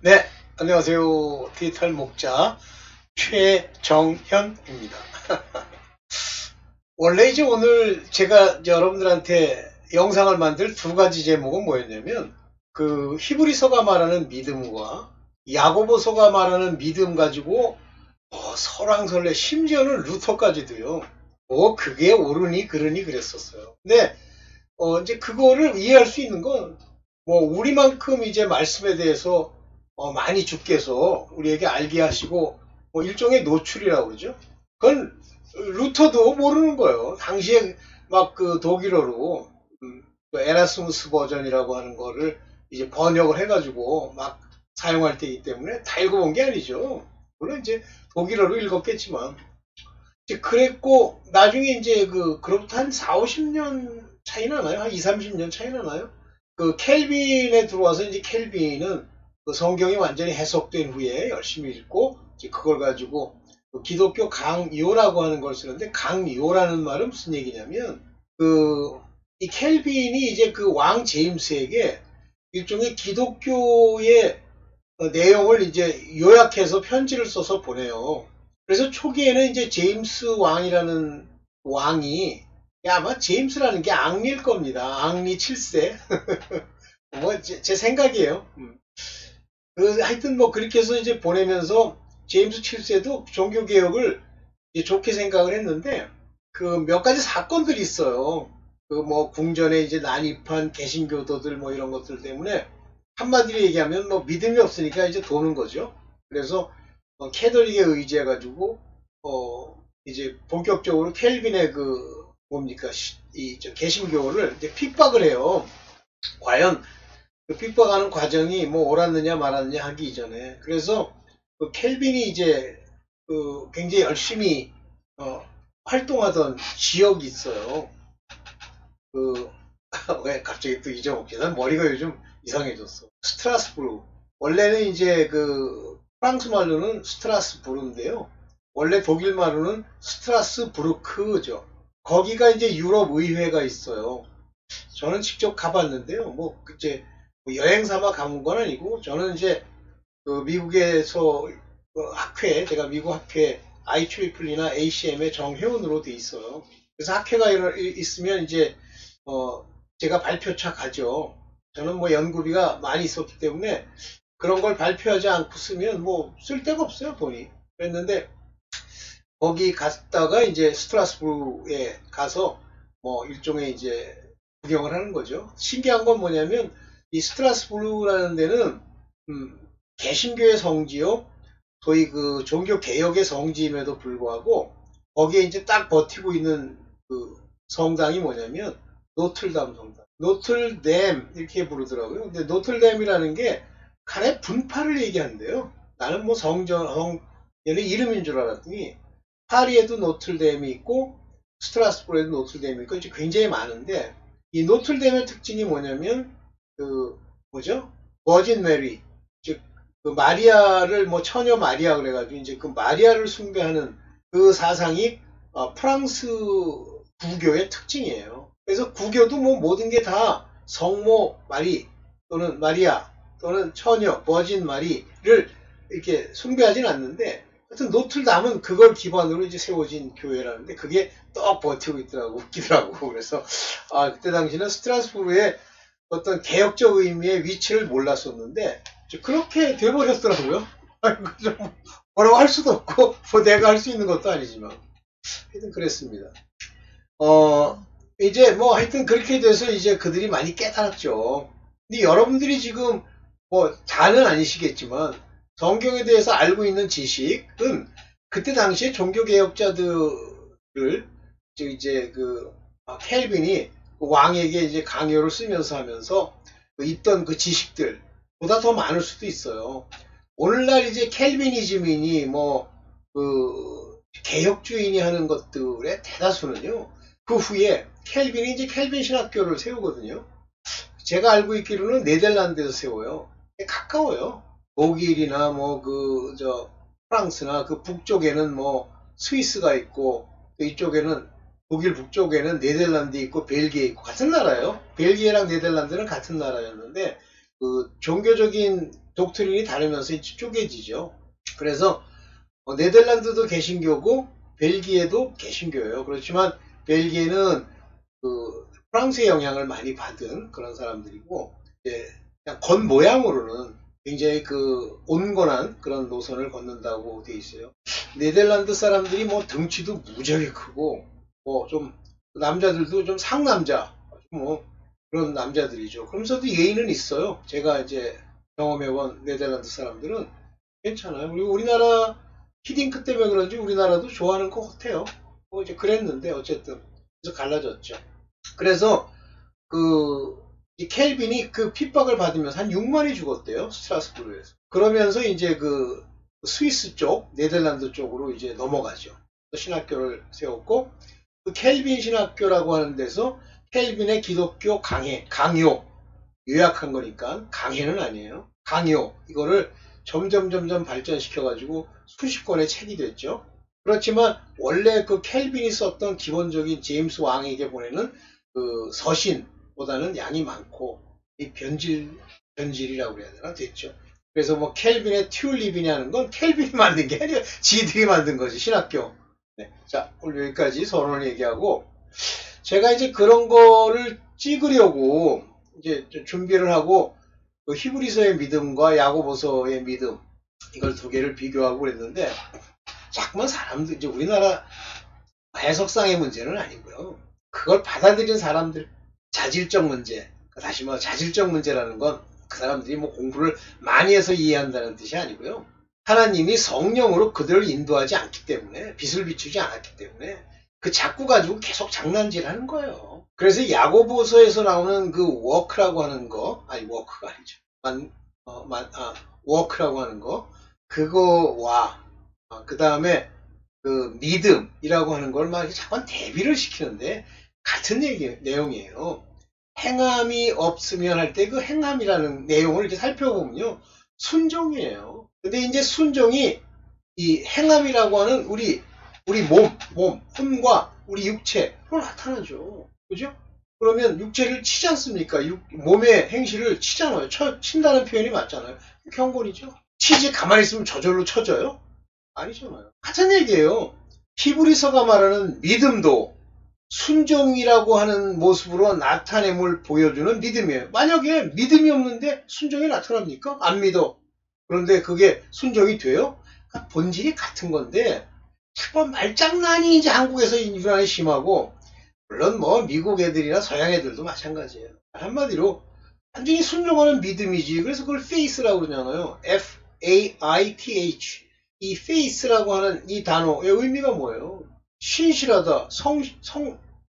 네, 안녕하세요. 디지털 목자 최정현입니다. 원래 이제 오늘 제가 이제 여러분들한테 영상을 만들 두 가지 제목은 뭐였냐면, 그 히브리서가 말하는 믿음과 야고보서가 말하는 믿음 가지고 설왕설래, 심지어는 루터까지도요. 그게 옳으니 그르니 그랬었어요. 근데 이제 그거를 이해할 수 있는 건 우리만큼 이제 말씀에 대해서 많이 주께서 우리에게 알게 하시고 일종의 노출이라고 그러죠. 그건 루터도 모르는 거예요. 당시에 막 그 독일어로 그 에라스무스 버전이라고 하는 거를 이제 번역을 해가지고 막 사용할 때이기 때문에 다 읽어본 게 아니죠. 물론 이제 독일어로 읽었겠지만 이제 그랬고, 나중에 이제 그로부터 한 4, 50년 차이 나나요? 한 2, 30년 차이 나나요? 그 켈빈에 들어와서 이제 켈빈은 그 성경이 완전히 해석된 후에 열심히 읽고 이제 그걸 가지고 그 기독교 강요라고 하는 걸 쓰는데, 강요라는 말은 무슨 얘기냐면 이 켈빈이 이제 그 왕 제임스에게 일종의 기독교의 내용을 이제 요약해서 편지를 써서 보내요. 그래서 초기에는 이제 제임스 왕이라는 왕이, 아마 제임스라는 게 앙리일 겁니다. 앙리 7세. 제 생각이에요. 하여튼 그렇게 해서 이제 보내면서 제임스 7세도 종교개혁을 좋게 생각을 했는데, 그 몇 가지 사건들이 있어요. 궁전에 이제 난입한 개신교도들 이런 것들 때문에 한마디로 얘기하면 믿음이 없으니까 이제 도는 거죠. 그래서 캐톨릭에 의지해가지고 이제 본격적으로 켈빈의 개신교를 이제 핍박을 해요. 과연 그 핍박하는 과정이 옳았느냐 말았느냐 하기 이전에. 그래서 켈빈이 이제 굉장히 열심히 활동하던 지역이 있어요. 왜 갑자기 또 잊어먹지? 난 머리가 요즘 이상해졌어. 스트라스부르. 원래는 이제 프랑스 말로는 스트라스부르인데요. 원래 독일 말로는 스트라스부르크죠. 거기가 이제 유럽 의회가 있어요. 저는 직접 가봤는데요. 이제 여행 삼아 가본 건 아니고, 저는 이제 미국에서 학회, 제가 미국 학회 IEEE나 ACM의 정회원으로 돼 있어요. 그래서 학회가 있으면 이제 제가 발표차 가죠. 저는 연구비가 많이 있었기 때문에 그런 걸 발표하지 않고 쓰면 쓸데가 없어요, 돈이. 그랬는데 거기 갔다가 이제 스트라스부르에 가서 일종의 이제 구경을 하는 거죠. 신기한 건 뭐냐면, 이 스트라스부르라는 데는 개신교의 성지요, 소위 종교 개혁의 성지임에도 불구하고 거기에 이제 딱 버티고 있는 성당이 뭐냐면 노틀담 성당. 노틀댐 이렇게 부르더라고요. 근데 노틀댐이라는 게 간의 분파를 얘기하는데요. 나는 성전의 이름인 줄 알았더니 파리에도 노틀댐이 있고 스트라스부르에도 노틀댐이 있고 이제 굉장히 많은데, 이 노틀댐의 특징이 뭐냐면 뭐죠? 버진 메리, 즉 마리아를 처녀 마리아 그래가지고 이제 그 마리아를 숭배하는 그 사상이 프랑스 구교의 특징이에요. 그래서 구교도 모든 게 다 성모 마리 또는 마리아 또는 처녀 버진 마리를 이렇게 숭배하진 않는데, 하여튼 노틀담은 그걸 기반으로 이제 세워진 교회라는데 그게 떡 버티고 있더라고. 웃기더라고. 그래서 그때 당시는 스트라스부르의 어떤 개혁적 의미의 위치를 몰랐었는데 그렇게 돼버렸더라고요. 좀 뭐라고 할 수도 없고 내가 할 수 있는 것도 아니지만 하여튼 그랬습니다. 이제 하여튼 그렇게 돼서 이제 그들이 많이 깨달았죠. 근데 여러분들이 지금 다는 아니시겠지만 성경에 대해서 알고 있는 지식은 그때 당시에 종교개혁자들을 이제 켈빈이 왕에게 이제 강요를 쓰면서 하면서 있던 그 지식들보다 더 많을 수도 있어요. 오늘날 이제 켈비니즘이니 개혁주의니 하는 것들의 대다수는요, 그 후에 켈빈이 이제 켈빈 신학교를 세우거든요. 제가 알고 있기로는 네덜란드에서 세워요. 가까워요. 독일이나 프랑스나 그 북쪽에는 스위스가 있고, 이쪽에는 독일 북쪽에는 네덜란드 있고 벨기에 있고 같은 나라예요. 벨기에랑 네덜란드는 같은 나라였는데 그 종교적인 독트린이 다르면서 쪼개지죠. 그래서 네덜란드도 개신교고 벨기에도 개신교예요. 그렇지만 벨기에는 그 프랑스의 영향을 많이 받은 그런 사람들이고, 이제 그냥 겉 모양으로는 굉장히 그 온건한 그런 노선을 걷는다고 돼 있어요. 네덜란드 사람들이 뭐 등치도 무지하게 크고 뭐 좀 남자들도 좀 상남자 뭐 그런 남자들이죠. 그러면서도 예의는 있어요. 제가 이제 경험해본 네덜란드 사람들은 괜찮아요. 그리고 우리나라 히딩크 때문에 그런지 우리나라도 좋아하는 것 같아요. 뭐 이제 그랬는데 어쨌든 그래서 갈라졌죠. 그래서 그 이 켈빈이 그 핍박을 받으면서 한 6만이 죽었대요. 스트라스부르에서. 그러면서 이제 그 스위스 쪽, 네덜란드 쪽으로 이제 넘어가죠. 신학교를 세웠고, 그 켈빈 신학교라고 하는 데서 켈빈의 기독교 강요, 요약한 거니까 강해는 아니에요. 강요, 이거를 점점 발전시켜가지고 수십 권의 책이 됐죠. 그렇지만 원래 그 켈빈이 썼던 기본적인 제임스 왕에게 보내는 그 서신보다는 양이 많고 이 변질이라고 그래야 되나 됐죠. 그래서 뭐 켈빈의 튤립이냐는 건 켈빈이 만든 게 아니라 지들이 만든 거지 신학교. 네. 자 오늘 여기까지 서론을 얘기하고 제가 이제 그런 거를 찍으려고 이제 준비를 하고 그 히브리서의 믿음과 야고보서의 믿음 이걸 두 개를 비교하고 그랬는데 자꾸만 사람들 이제 우리나라 해석상의 문제는 아니고요. 그걸 받아들인 사람들 자질적 문제 다시 말해 자질적 문제라는 건 그 사람들이 뭐 공부를 많이 해서 이해한다는 뜻이 아니고요. 하나님이 성령으로 그들을 인도하지 않기 때문에 빛을 비추지 않았기 때문에 그 자꾸 가지고 계속 장난질하는 거예요. 그래서 야고보서에서 나오는 그 워크라고 하는 거 아니 워크가 아니죠. 워크라고 하는 거 그거와 그 다음에 그 믿음이라고 하는 걸 막 자꾸 대비를 시키는데 같은 내용이에요. 행함이 없으면 할 때 그 행함이라는 내용을 이렇게 살펴보면요. 순종이에요. 근데 이제 순종이 이 행함이라고 하는 우리 혼과 우리 육체로 나타나죠. 그죠? 그러면 육체를 치지 않습니까? 몸의 행실을 치잖아요. 친다는 표현이 맞잖아요. 경건이죠. 치지 가만히 있으면 저절로 쳐져요? 아니잖아요. 같은 얘기예요. 히브리서가 말하는 믿음도 순종이라고 하는 모습으로 나타냄을 보여주는 믿음이에요. 만약에 믿음이 없는데 순종이 나타납니까? 안 믿어. 그런데 그게 순종이 돼요? 그러니까 본질이 같은 건데 자꾸 말장난이 이제 한국에서 유난히 심하고 물론 뭐 미국 애들이나 서양 애들도 마찬가지예요. 한마디로 완전히 순종하는 믿음이지. 그래서 그걸 faith라고 그러잖아요. F-A-I-T-H. 이 faith라고 하는 이 단어의 의미가 뭐예요? 신실하다,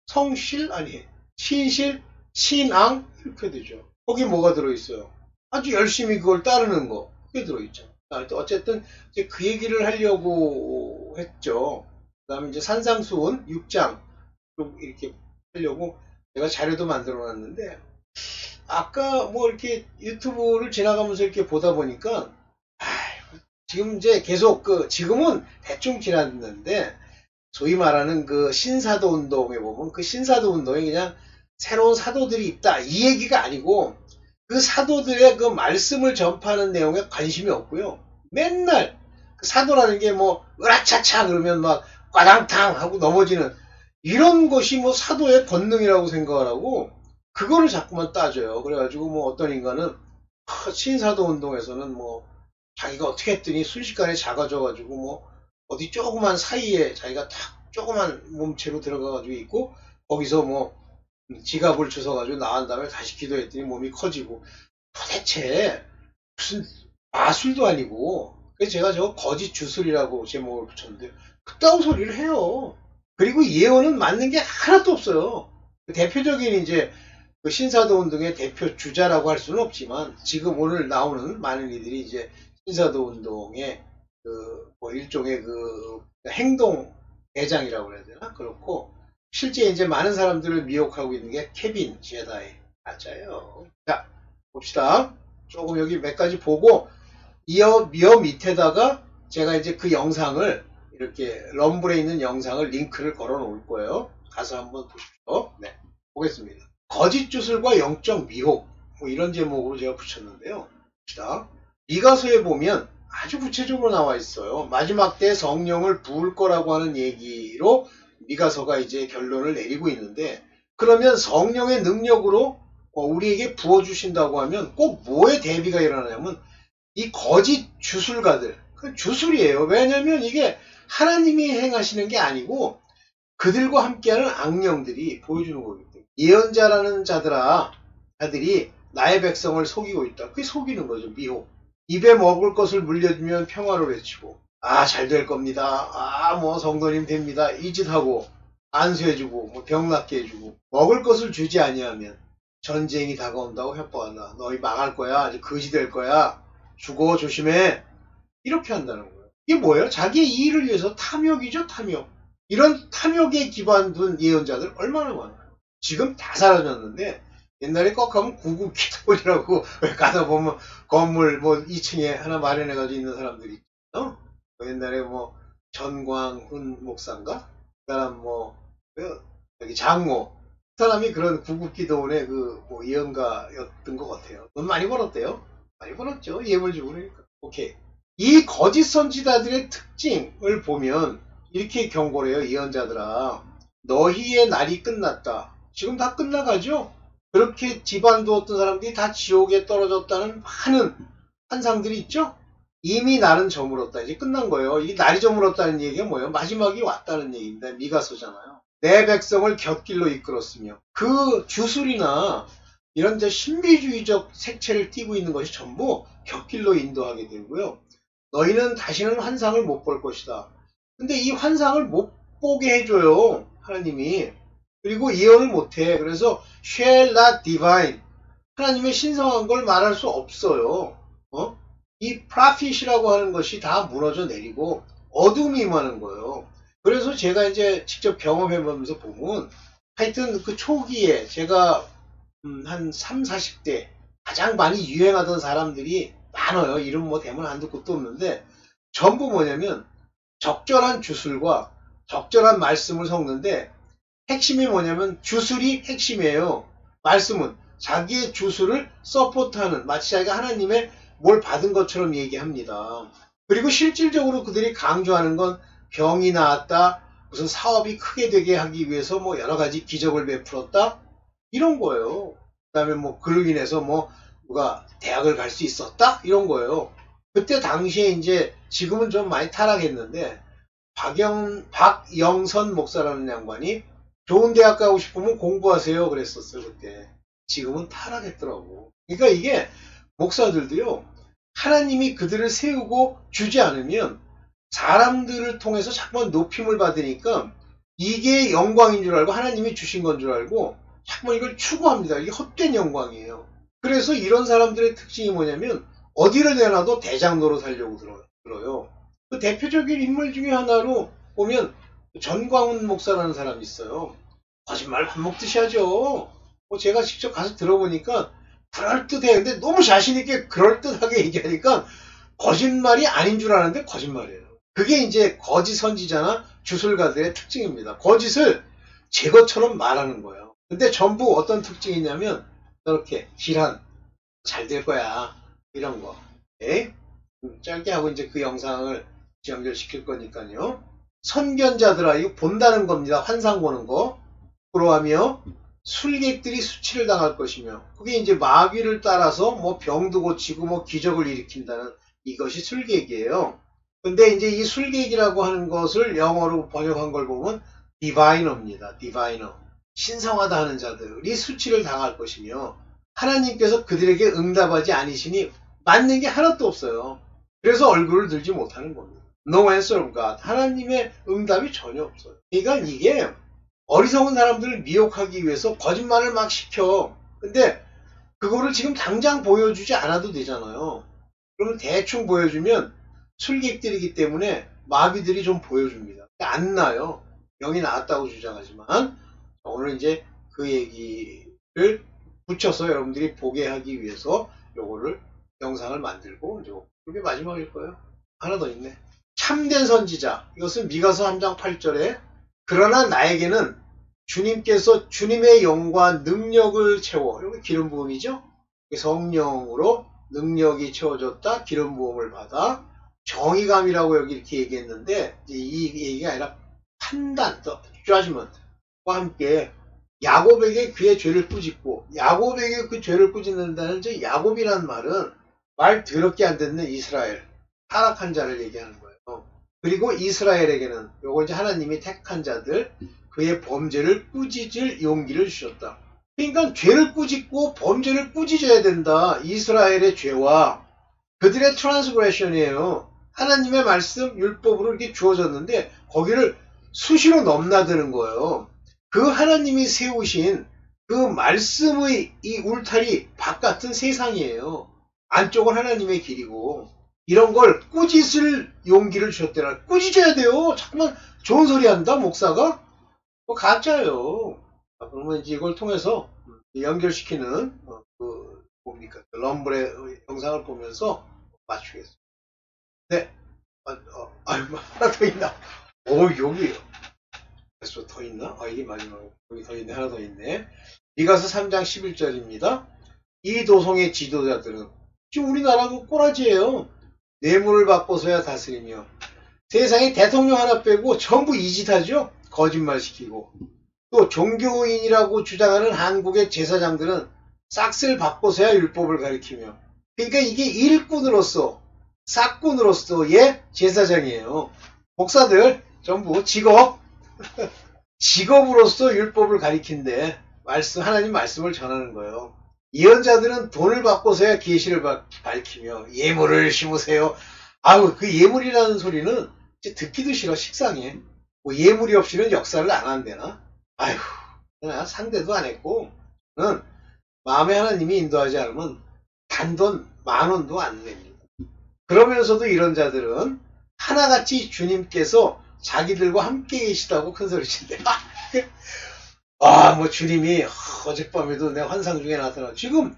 성실? 아니, 신실, 신앙? 이렇게 되죠. 거기 뭐가 들어있어요? 아주 열심히 그걸 따르는 거. 그게 들어있죠. 어쨌든 이제 그 얘기를 하려고 했죠. 그 다음에 이제 산상수훈 6장 좀 이렇게 하려고 제가 자료도 만들어 놨는데 아까 뭐 이렇게 유튜브를 지나가면서 이렇게 보다 보니까 지금 이제 계속 지금은 대충 지났는데 소위 말하는 그 신사도 운동에 보면 그 신사도 운동에 그냥 새로운 사도들이 있다 이 얘기가 아니고 그 사도들의 그 말씀을 전파하는 내용에 관심이 없고요. 맨날 그 사도라는 게 뭐 으라차차 그러면 막 꽈당탕 하고 넘어지는 이런 것이 뭐 사도의 권능이라고 생각을 하고 그거를 자꾸만 따져요. 그래가지고 뭐 어떤 인간은 신사도 운동에서는 뭐 자기가 어떻게 했더니 순식간에 작아져가지고 뭐 어디 조그만 사이에 자기가 탁 조그만 몸체로 들어가가지고 있고 거기서 뭐 지갑을 주워가지고 나온 다음에 다시 기도했더니 몸이 커지고 도대체 무슨 마술도 아니고 그래서 제가 저거 거짓 주술이라고 제목을 붙였는데 그따구 소리를 해요. 그리고 예언은 맞는 게 하나도 없어요. 대표적인 이제 그 신사도 운동의 대표 주자라고 할 수는 없지만 지금 오늘 나오는 많은 이들이 이제 신사도 운동의 뭐 일종의 행동 대장이라고 해야 되나? 그렇고 실제 이제 많은 사람들을 미혹하고 있는 게 케빈 제다이 맞아요. 자 봅시다. 조금 여기 몇 가지 보고 여 밑에다가 제가 이제 그 영상을 이렇게 럼블에 있는 영상을 링크를 걸어 놓을 거예요. 가서 한번 보십시오. 네, 보겠습니다. 거짓 주술과 영적 미혹. 뭐 이런 제목으로 제가 붙였는데요. 봅시다. 미가서에 보면 아주 구체적으로 나와 있어요. 마지막 때 성령을 부을 거라고 하는 얘기로 미가서가 이제 결론을 내리고 있는데, 그러면 성령의 능력으로 우리에게 부어주신다고 하면 꼭 뭐에 대비가 일어나냐면 이 거짓 주술가들, 그 주술이에요. 왜냐하면 이게 하나님이 행하시는 게 아니고 그들과 함께하는 악령들이 보여주는 거기 때문에, 예언자라는 자들이 나의 백성을 속이고 있다. 그게 속이는 거죠. 미혹. 입에 먹을 것을 물려주면 평화를 외치고, 아, 잘 될 겁니다. 아, 뭐 성도님 됩니다. 이 짓 하고 안수해주고 뭐 병 낫게 해주고, 먹을 것을 주지 아니하면 전쟁이 다가온다고 협박한다. 너희 망할 거야. 이제 거지 될 거야. 죽어, 조심해. 이렇게 한다는 거예요. 이게 뭐예요? 자기의 이의를 위해서 탐욕이죠, 탐욕. 이런 탐욕에 기반 둔 예언자들 얼마나 많아요. 지금 다 사라졌는데, 옛날에 꼭 하면 구국기도원이라고 가다 보면 건물 뭐 2층에 하나 마련해가지고 있는 사람들이 있죠. 옛날에 뭐 전광훈 목사인가? 그 사람 뭐 여기 장모, 그 사람이 그런 구국기도원의 그 뭐 예언가였던 것 같아요. 돈 많이 벌었대요. 많이 벌었죠. 예물 주고 그러니까. 오케이. 이 거짓 선지자들의 특징을 보면 이렇게 경고를 해요. 예언자들아, 너희의 날이 끝났다. 지금 다 끝나가죠? 그렇게 집안 두었던 사람들이 다 지옥에 떨어졌다는 많은 환상들이 있죠? 이미 날은 저물었다. 이제 끝난 거예요. 이 날이 저물었다는 얘기가 뭐예요? 마지막이 왔다는 얘기입니다. 미가서잖아요. 내 백성을 곁길로 이끌었으며, 그 주술이나 이런 신비주의적 색채를 띠고 있는 것이 전부 곁길로 인도하게 되고요. 너희는 다시는 환상을 못 볼 것이다. 근데 이 환상을 못 보게 해줘요, 하나님이. 그리고 예언을 못해. 그래서 shall not divine, 하나님의 신성한 걸 말할 수 없어요. 이 prophet이라고 하는 것이 다 무너져 내리고 어둠이 임하는 거예요. 그래서 제가 이제 직접 경험해보면서 보면, 하여튼 그 초기에 제가 한 3, 40대 가장 많이 유행하던 사람들이 많아요. 이름 뭐 대면 한두 곳도 없는데, 전부 뭐냐면 적절한 주술과 적절한 말씀을 섞는데, 핵심이 뭐냐면 주술이 핵심이에요. 말씀은 자기의 주술을 서포트하는, 마치 자기가 하나님의 뭘 받은 것처럼 얘기합니다. 그리고 실질적으로 그들이 강조하는 건 병이 나았다, 무슨 사업이 크게 되게 하기 위해서 뭐 여러 가지 기적을 베풀었다, 이런 거예요. 그 다음에 뭐 그로 인해서 뭐 누가 대학을 갈 수 있었다, 이런 거예요. 그때 당시에 이제, 지금은 좀 많이 타락했는데, 박영선 목사라는 양반이 좋은 대학 가고 싶으면 공부하세요 그랬었어요, 그때. 지금은 타락했더라고. 그러니까 이게 목사들도요, 하나님이 그들을 세우고 주지 않으면 사람들을 통해서 자꾸만 높임을 받으니까 이게 영광인 줄 알고, 하나님이 주신 건 줄 알고 자꾸만 이걸 추구합니다. 이게 헛된 영광이에요. 그래서 이런 사람들의 특징이 뭐냐면 어디를 내놔도 대장 노릇 하려고 들어요. 그 대표적인 인물 중에 하나로 보면 전광훈 목사라는 사람이 있어요. 거짓말 밥 먹듯이 하죠. 제가 직접 가서 들어보니까 그럴듯해. 근데 너무 자신있게 그럴듯하게 얘기하니까 거짓말이 아닌 줄 아는데 거짓말이에요. 그게 이제 거짓 선지자나 주술가들의 특징입니다. 거짓을 제 것처럼 말하는 거예요. 근데 전부 어떤 특징이 있냐면, 이렇게 길한, 잘 될 거야, 이런 거. 네? 짧게 하고 이제 그 영상을 연결시킬 거니까요. 선견자들아, 이거 본다는 겁니다. 환상 보는 거. 그러하며 술객들이 수치를 당할 것이며, 그게 이제 마귀를 따라서 뭐 병도 고치고 뭐 기적을 일으킨다는, 이것이 술객이에요. 근데 이제 이 술객이라고 하는 것을 영어로 번역한 걸 보면 디바이너입니다. 디바이너. 신성하다 하는 자들이 수치를 당할 것이며, 하나님께서 그들에게 응답하지 않으시니 맞는 게 하나도 없어요. 그래서 얼굴을 들지 못하는 겁니다. No answer of God. 하나님의 응답이 전혀 없어요. 그러니까 이게 어리석은 사람들을 미혹하기 위해서 거짓말을 막 시켜. 근데 그거를 지금 당장 보여주지 않아도 되잖아요. 그러면 대충 보여주면 술객들이기 때문에 마귀들이 좀 보여줍니다. 안 나요. 병이 나았다고 주장하지만, 오늘 이제 그 얘기를 붙여서 여러분들이 보게 하기 위해서 요거를 영상을 만들고, 그게 마지막일 거예요. 하나 더 있네. 참된 선지자. 이것은 미가서 3장 8절에 그러나 나에게는 주님께서 주님의 영과 능력을 채워, 이게 기름 부음이죠. 성령으로 능력이 채워졌다. 기름 부음을 받아. 정의감이라고 여기 이렇게 얘기했는데 이 얘기가 아니라 판단, judgment과 함께 야곱에게 그의 죄를 꾸짖고 야곱에게 그 죄를 꾸짖는다는 저 야곱이라는 말은 말 더럽게 안 듣는 이스라엘, 타락한 자를 얘기하는 거예요. 그리고 이스라엘에게는 요거 이제 하나님이 택한 자들 그의 범죄를 꾸짖을 용기를 주셨다. 그러니까 죄를 꾸짖고 범죄를 꾸짖어야 된다. 이스라엘의 죄와 그들의 트랜스그레션이에요. 하나님의 말씀 율법으로 이렇게 주어졌는데 거기를 수시로 넘나드는 거예요. 그 하나님이 세우신 그 말씀의 이 울타리 바깥은 세상이에요. 안쪽은 하나님의 길이고 이런 걸 꾸짖을 용기를 주셨대라. 꾸짖어야 돼요. 잠깐만 좋은 소리 한다 목사가? 뭐 가짜예요. 그러면 이제 이걸 통해서 연결시키는 그 뭡니까 럼블의 영상을 보면서 맞추겠습니다. 네. 하나 더 있나? 여기 벌써 더 있나? 이게 마지막. 여기 더 있네. 하나 더 있네. 미가서 3장 11절입니다. 이 도성의 지도자들은 지금 우리나라 그 꼬라지예요. 뇌물을 받고서야 다스리며 세상에 대통령 하나 빼고 전부 이 짓 하죠. 거짓말시키고 또 종교인이라고 주장하는 한국의 제사장들은 싹쓸 받고서야 율법을 가리키며 그러니까 이게 일꾼으로서 싹꾼으로서의 제사장이에요. 목사들 전부 직업으로서 율법을 가리킨데 하나님 말씀을 전하는 거예요. 예언자들은 돈을 받고서야 계시를 밝히며 예물을 심으세요. 그 예물이라는 소리는 이제 듣기도 싫어. 식상해. 뭐 예물이 없이는 역사를 안 한대나? 그냥 상대도 안 했고 저는 마음에 하나님이 인도하지 않으면 단돈 10,000원도 안 냅니다. 그러면서도 이런 자들은 하나같이 주님께서 자기들과 함께 계시다고 큰소리 친대. 뭐 주님이 어젯밤에도 내 환상 중에 나타나. 지금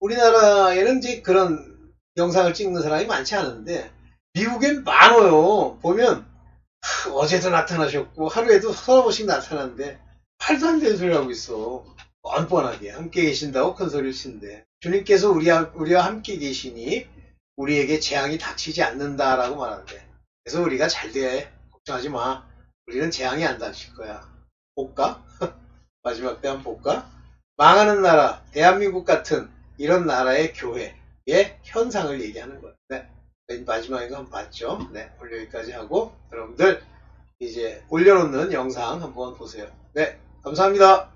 우리나라에는 이제 그런 영상을 찍는 사람이 많지 않은데 미국엔 많아요. 보면 어제도 나타나셨고 하루에도 서너 번씩 나타나는데 말도 안 되는 소리 하고 있어. 뻔뻔하게 함께 계신다고 큰소리를 친대. 주님께서 우리와 함께 계시니 우리에게 재앙이 닥치지 않는다라고 말하는데 그래서 우리가 잘 돼. 걱정하지 마. 우리는 재앙이 안 닥칠 거야. 볼까? 마지막 때 한번 볼까? 망하는 나라, 대한민국 같은 이런 나라의 교회의 현상을 얘기하는 거예요. 네. 마지막에 한번 봤죠? 네. 오늘 여기까지 하고 여러분들 이제 올려놓는 영상 한번 보세요. 네. 감사합니다.